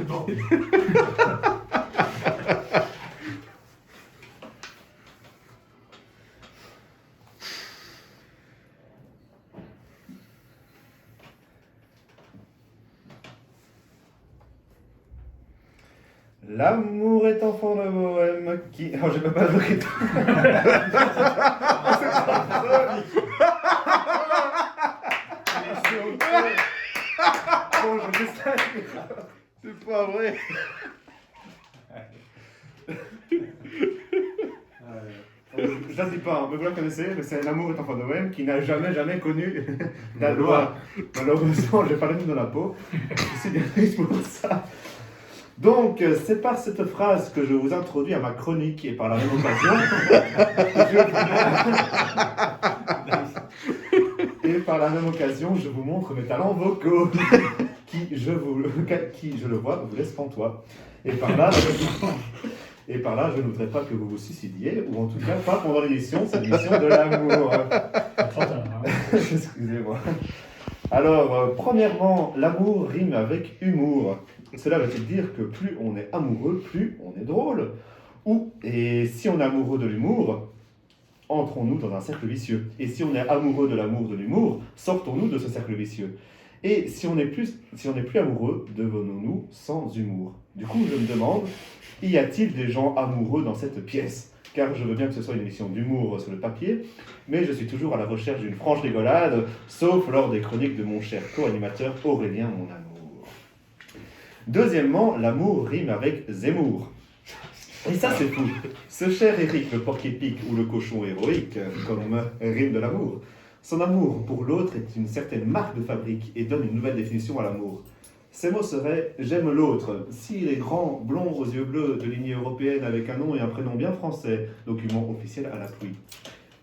Non. L'amour est enfant de bohème qui... Oh, j'ai même pas le rythme. Bon, je fais ça. C'est pas vrai. Je la dis pas, mais vous la connaissez, mais c'est L'amour est enfant de bohème qui n'a jamais connu la loi. Malheureusement, j'ai pas le nom de la peau. C'est bien pour ça. Donc, c'est par cette phrase que je vous introduis à ma chronique et par la même occasion, je vous montre mes talents vocaux qui, je le vois, vous laisse pantois. Et par là, je ne voudrais pas que vous vous suicidiez, ou en tout cas pas pendant l'émission, c'est l'émission de l'amour. Excusez-moi. Alors, premièrement, l'amour rime avec humour. Cela veut-il dire que plus on est amoureux, plus on est drôle? Et si on est amoureux de l'humour, entrons-nous dans un cercle vicieux? Et si on est amoureux de l'amour de l'humour, sortons-nous de ce cercle vicieux? Et si on n'est plus amoureux, devenons-nous sans humour? Du coup, je me demande, y a-t-il des gens amoureux dans cette pièce? Car je veux bien que ce soit une émission d'humour sur le papier, mais je suis toujours à la recherche d'une franche rigolade, sauf lors des chroniques de mon cher co-animateur Aurélien, mon amour. Deuxièmement, l'amour rime avec Zemmour. Et ça, c'est fou. Ce cher Éric, le porc-épic ou le cochon héroïque, comme rime de l'amour. Son amour pour l'autre est une certaine marque de fabrique et donne une nouvelle définition à l'amour. Ces mots seraient « j'aime l'autre », s'il est grand, blond, aux yeux bleus, de lignée européenne avec un nom et un prénom bien français, document officiel à l'appui.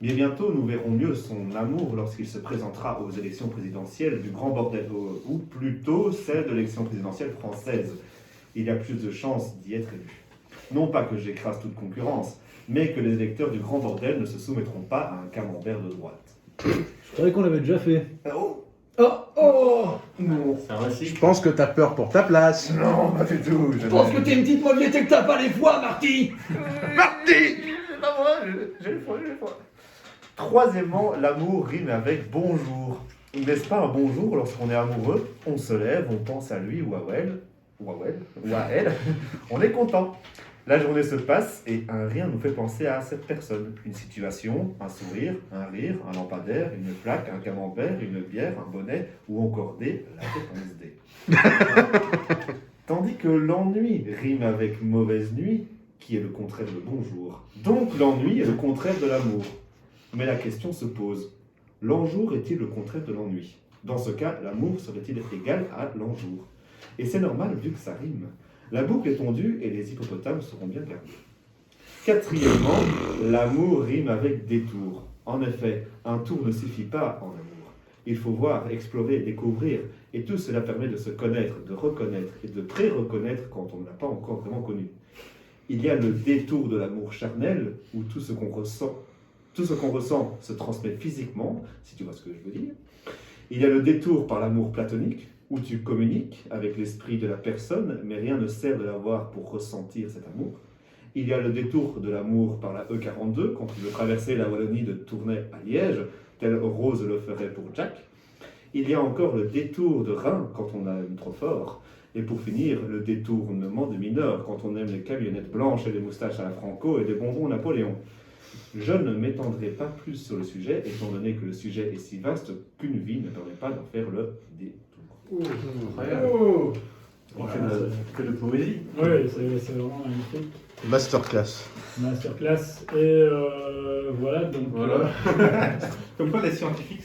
Mais bientôt, nous verrons mieux son amour lorsqu'il se présentera aux élections présidentielles du grand bordel, ou plutôt celles de l'élection présidentielle française. Il y a plus de chances d'y être élu. Non pas que j'écrase toute concurrence, mais que les électeurs du grand bordel ne se soumettront pas à un camembert de droite. Je croyais qu'on l'avait déjà fait. Oh Non. Je pense que t'as peur pour ta place. Non, pas du tout. Je pense que t'es une petite mobilité que t'as pas les fois, Marty. Marty! C'est pas moi, j'ai le foie. Troisièmement, l'amour rime avec bonjour. N'est-ce pas un bonjour lorsqu'on est amoureux? On se lève, on pense à lui ou à elle, on est content. La journée se passe et un rien nous fait penser à cette personne. Une situation, un sourire, un rire, un lampadaire, une flaque, un camembert, une bière, un bonnet ou encore la réponse D. Tandis que l'ennui rime avec mauvaise nuit, qui est le contraire de bonjour. Donc l'ennui est le contraire de l'amour. Mais la question se pose, l'enjour est-il le contraire de l'ennui? Dans ce cas, l'amour serait-il égal à l'enjour? Et c'est normal vu que ça rime. La boucle est tondue et les hippopotames seront bien gardés. Quatrièmement, l'amour rime avec détour. En effet, un tour ne suffit pas en amour. Il faut voir, explorer, découvrir, et tout cela permet de se connaître, de reconnaître et de pré-reconnaître quand on ne l'a pas encore vraiment connu. Il y a le détour de l'amour charnel, où tout ce qu'on ressent se transmet physiquement, si tu vois ce que je veux dire. Il y a le détour par l'amour platonique, où tu communiques avec l'esprit de la personne, mais rien ne sert de l'avoir pour ressentir cet amour. Il y a le détour de l'amour par la E42, quand tu veux traverser la Wallonie de Tournai à Liège, tel Rose le ferait pour Jack. Il y a encore le détour de Rhin, quand on aime trop fort. Et pour finir, le détournement de mineur, quand on aime les camionnettes blanches et les moustaches à la Franco et des bonbons Napoléon. Je ne m'étendrai pas plus sur le sujet, étant donné que le sujet est si vaste qu'une vie ne permet pas d'en faire le détour. Que de poésie. Oui, c'est vraiment magnifique. Masterclass. Masterclass. Et voilà, donc. Voilà. Comme quoi les scientifiques